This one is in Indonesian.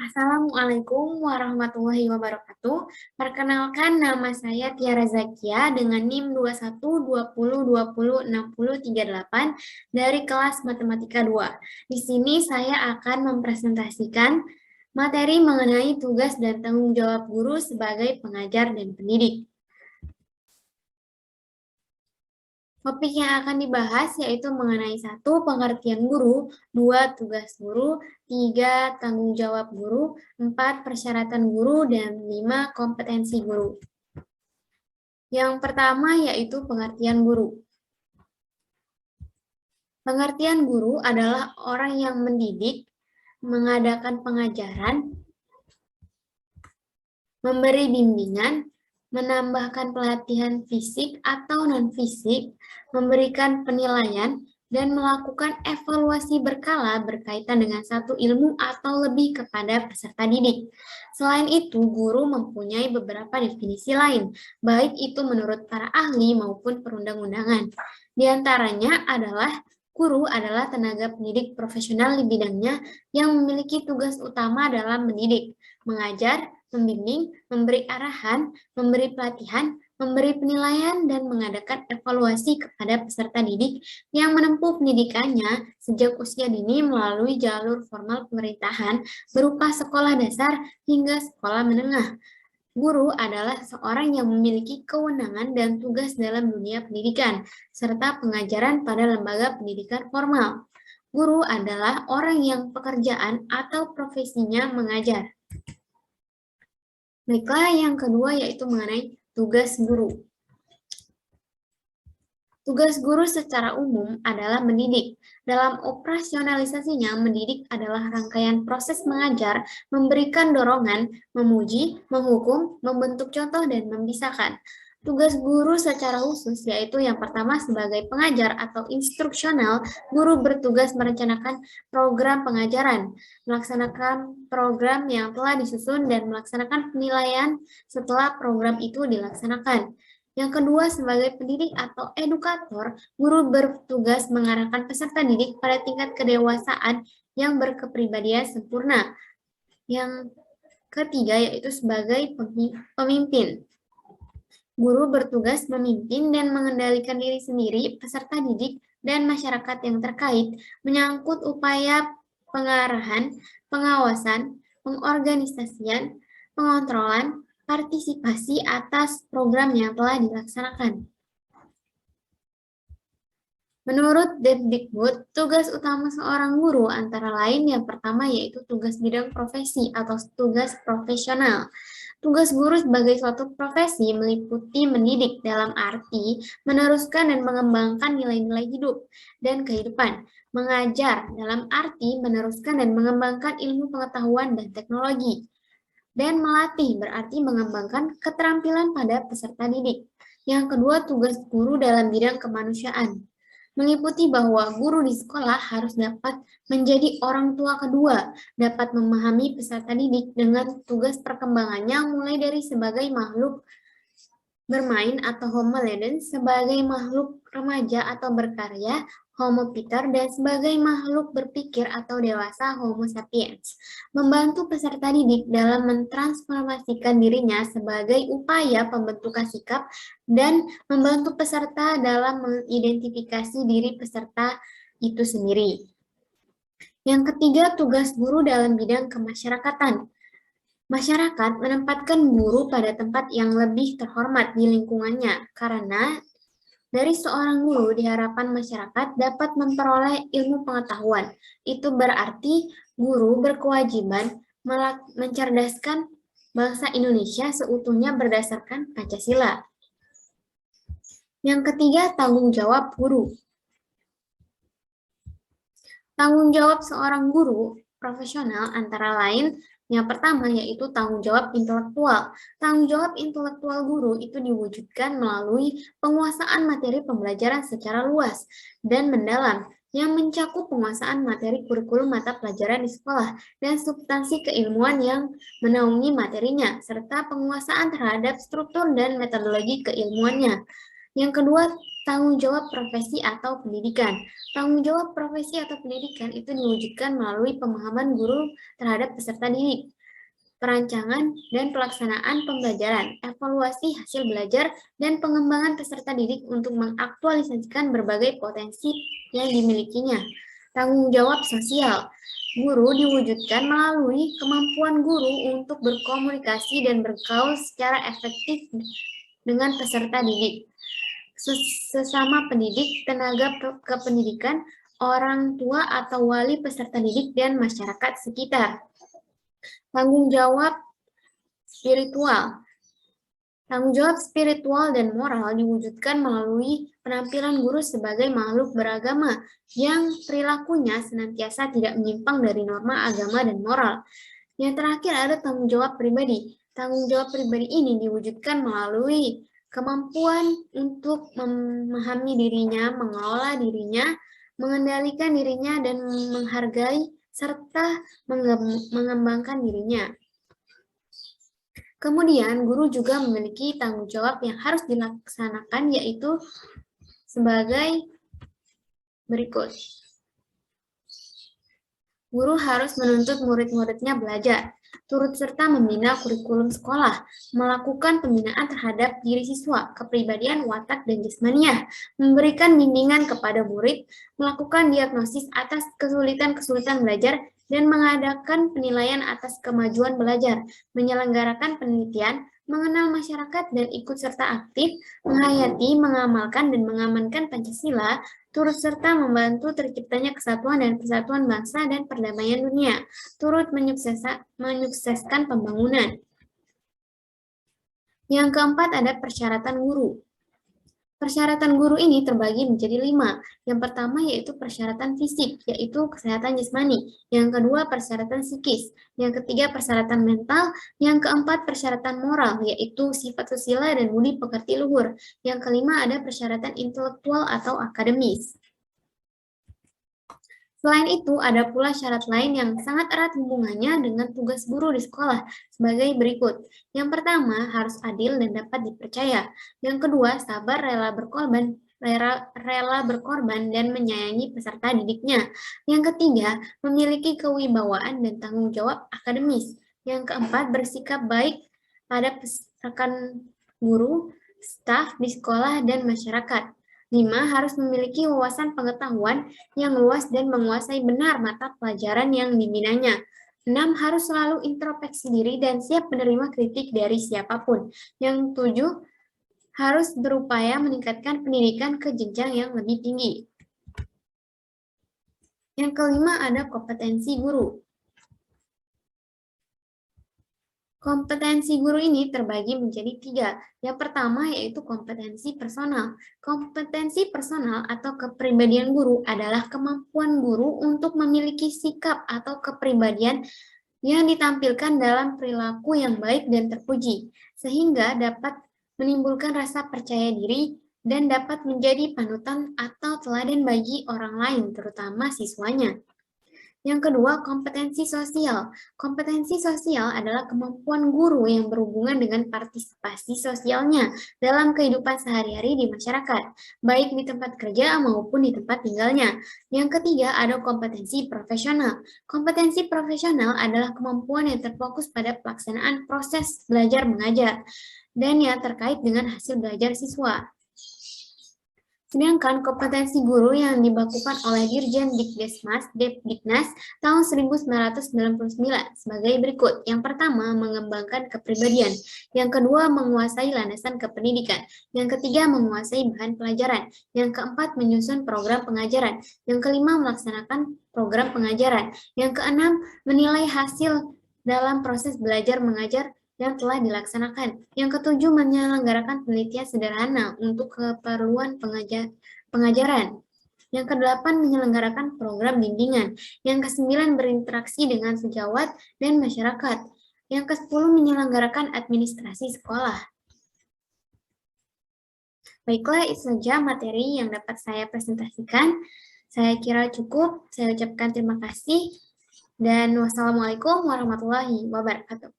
Assalamualaikum warahmatullahi wabarakatuh. Perkenalkan, nama saya Tiara Zakia dengan NIM 2120206038 dari kelas Matematika 2. Di sini saya akan mempresentasikan materi mengenai tugas dan tanggung jawab guru sebagai pengajar dan pendidik. Topik yang akan dibahas yaitu mengenai 1. Pengertian guru, 2. Tugas guru, 3. Tanggung jawab guru, 4. Persyaratan guru, dan 5. Kompetensi guru. Yang pertama yaitu pengertian guru. Pengertian guru adalah orang yang mendidik, mengadakan pengajaran, memberi bimbingan, menambahkan pelatihan fisik atau non-fisik, memberikan penilaian, dan melakukan evaluasi berkala berkaitan dengan satu ilmu atau lebih kepada peserta didik. Selain itu, guru mempunyai beberapa definisi lain, baik itu menurut para ahli maupun perundang-undangan. Di antaranya adalah guru adalah tenaga pendidik profesional di bidangnya yang memiliki tugas utama dalam mendidik, mengajar, membimbing, memberi arahan, memberi pelatihan, memberi penilaian, dan mengadakan evaluasi kepada peserta didik yang menempuh pendidikannya sejak usia dini melalui jalur formal pemerintahan berupa sekolah dasar hingga sekolah menengah. Guru adalah seorang yang memiliki kewenangan dan tugas dalam dunia pendidikan, serta pengajaran pada lembaga pendidikan formal. Guru adalah orang yang pekerjaan atau profesinya mengajar. Baiklah, yang kedua yaitu mengenai tugas guru. Tugas guru secara umum adalah mendidik. Dalam operasionalisasinya, mendidik adalah rangkaian proses mengajar, memberikan dorongan, memuji, menghukum, membentuk contoh, dan membisahkan. Tugas guru secara khusus yaitu yang pertama sebagai pengajar atau instruksional, guru bertugas merencanakan program pengajaran, melaksanakan program yang telah disusun, dan melaksanakan penilaian setelah program itu dilaksanakan. Yang kedua, sebagai pendidik atau edukator, guru bertugas mengarahkan peserta didik pada tingkat kedewasaan yang berkepribadian sempurna. Yang ketiga, yaitu sebagai pemimpin. Guru bertugas memimpin dan mengendalikan diri sendiri, peserta didik, dan masyarakat yang terkait, menyangkut upaya pengarahan, pengawasan, pengorganisasian, pengontrolan, partisipasi atas program yang telah dilaksanakan. Menurut Depdikbud, tugas utama seorang guru antara lain yang pertama yaitu tugas bidang profesi atau tugas profesional. Tugas guru sebagai suatu profesi meliputi mendidik dalam arti meneruskan dan mengembangkan nilai-nilai hidup dan kehidupan, mengajar dalam arti meneruskan dan mengembangkan ilmu pengetahuan dan teknologi, dan melatih berarti mengembangkan keterampilan pada peserta didik. Yang kedua, tugas guru dalam bidang kemanusiaan meliputi bahwa guru di sekolah harus dapat menjadi orang tua kedua, dapat memahami peserta didik dengan tugas perkembangannya mulai dari sebagai makhluk bermain atau homo ludens, sebagai makhluk remaja atau berkarya, homo piter, dan sebagai makhluk berpikir atau dewasa, homo sapiens. Membantu peserta didik dalam mentransformasikan dirinya sebagai upaya pembentukan sikap dan membantu peserta dalam mengidentifikasi diri peserta itu sendiri. Yang ketiga, tugas guru dalam bidang kemasyarakatan. Masyarakat menempatkan guru pada tempat yang lebih terhormat di lingkungannya karena dari seorang guru diharapkan masyarakat dapat memperoleh ilmu pengetahuan. Itu berarti guru berkewajiban mencerdaskan bangsa Indonesia seutuhnya berdasarkan Pancasila. Yang ketiga, tanggung jawab guru. Tanggung jawab seorang guru profesional antara lain yang pertama yaitu tanggung jawab intelektual. Tanggung jawab intelektual guru itu diwujudkan melalui penguasaan materi pembelajaran secara luas dan mendalam yang mencakup penguasaan materi kurikulum mata pelajaran di sekolah dan substansi keilmuan yang menaungi materinya, serta penguasaan terhadap struktur dan metodologi keilmuannya. Yang kedua, tanggung jawab profesi atau pendidikan. Tanggung jawab profesi atau pendidikan itu diwujudkan melalui pemahaman guru terhadap peserta didik, perancangan dan pelaksanaan pembelajaran, evaluasi hasil belajar, dan pengembangan peserta didik untuk mengaktualisasikan berbagai potensi yang dimilikinya. Tanggung jawab sosial. Guru diwujudkan melalui kemampuan guru untuk berkomunikasi dan bergaul secara efektif dengan peserta didik, sesama pendidik, tenaga kependidikan, orang tua atau wali peserta didik, dan masyarakat sekitar. Tanggung jawab spiritual. Tanggung jawab spiritual dan moral diwujudkan melalui penampilan guru sebagai makhluk beragama yang perilakunya senantiasa tidak menyimpang dari norma agama dan moral. Yang terakhir ada tanggung jawab pribadi. Tanggung jawab pribadi ini diwujudkan melalui kemampuan untuk memahami dirinya, mengelola dirinya, mengendalikan dirinya, dan menghargai serta mengembangkan dirinya. Kemudian, guru juga memiliki tanggung jawab yang harus dilaksanakan, yaitu sebagai berikut. Guru harus menuntut murid-muridnya belajar, turut serta membina kurikulum sekolah, melakukan pembinaan terhadap diri siswa, kepribadian, watak, dan jasmaniah, memberikan bimbingan kepada murid, melakukan diagnosis atas kesulitan-kesulitan belajar, dan mengadakan penilaian atas kemajuan belajar, menyelenggarakan penelitian, mengenal masyarakat dan ikut serta aktif, menghayati, mengamalkan, dan mengamankan Pancasila, turut serta membantu terciptanya kesatuan dan persatuan bangsa dan perdamaian dunia, turut menyukseskan pembangunan. Yang keempat ada persyaratan guru. Persyaratan guru ini terbagi menjadi 5. Yang pertama yaitu persyaratan fisik, yaitu kesehatan jasmani. Yang kedua persyaratan psikis. Yang ketiga persyaratan mental. Yang keempat persyaratan moral, yaitu sifat susila dan budi pekerti luhur. Yang kelima ada persyaratan intelektual atau akademis. Selain itu, ada pula syarat lain yang sangat erat hubungannya dengan tugas guru di sekolah sebagai berikut. Yang pertama, harus adil dan dapat dipercaya. Yang kedua, sabar, rela berkorban dan menyayangi peserta didiknya. Yang ketiga, memiliki kewibawaan dan tanggung jawab akademis. Yang keempat, bersikap baik pada rekan guru, staf di sekolah, dan masyarakat. 5. Harus memiliki wawasan pengetahuan yang luas dan menguasai benar mata pelajaran yang dibinanya. 6. Harus selalu introspeksi diri dan siap menerima kritik dari siapapun. Yang 7. Harus berupaya meningkatkan pendidikan ke jenjang yang lebih tinggi. Yang kelima ada kompetensi guru. Kompetensi guru ini terbagi menjadi 3. Yang pertama yaitu kompetensi personal. Kompetensi personal atau kepribadian guru adalah kemampuan guru untuk memiliki sikap atau kepribadian yang ditampilkan dalam perilaku yang baik dan terpuji, sehingga dapat menimbulkan rasa percaya diri dan dapat menjadi panutan atau teladan bagi orang lain, terutama siswanya. Yang kedua, kompetensi sosial. Kompetensi sosial adalah kemampuan guru yang berhubungan dengan partisipasi sosialnya dalam kehidupan sehari-hari di masyarakat, baik di tempat kerja maupun di tempat tinggalnya. Yang ketiga, ada kompetensi profesional. Kompetensi profesional adalah kemampuan yang terfokus pada pelaksanaan proses belajar mengajar dan yang terkait dengan hasil belajar siswa. Sedangkan kompetensi guru yang dibakukan oleh Dirjen Diknas tahun 1999 sebagai berikut. Yang pertama, mengembangkan kepribadian. Yang kedua, menguasai landasan kependidikan. Yang ketiga, menguasai bahan pelajaran. Yang keempat, menyusun program pengajaran. Yang kelima, melaksanakan program pengajaran. Yang keenam, menilai hasil dalam proses belajar mengajar yang telah dilaksanakan. Yang ketujuh, menyelenggarakan penelitian sederhana untuk keperluan pengajaran. Yang kedelapan, menyelenggarakan program bimbingan. Yang kesembilan, berinteraksi dengan sejawat dan masyarakat. Yang kesepuluh, menyelenggarakan administrasi sekolah. Baiklah, itu saja materi yang dapat saya presentasikan. Saya kira cukup. Saya ucapkan terima kasih. Dan wassalamualaikum warahmatullahi wabarakatuh.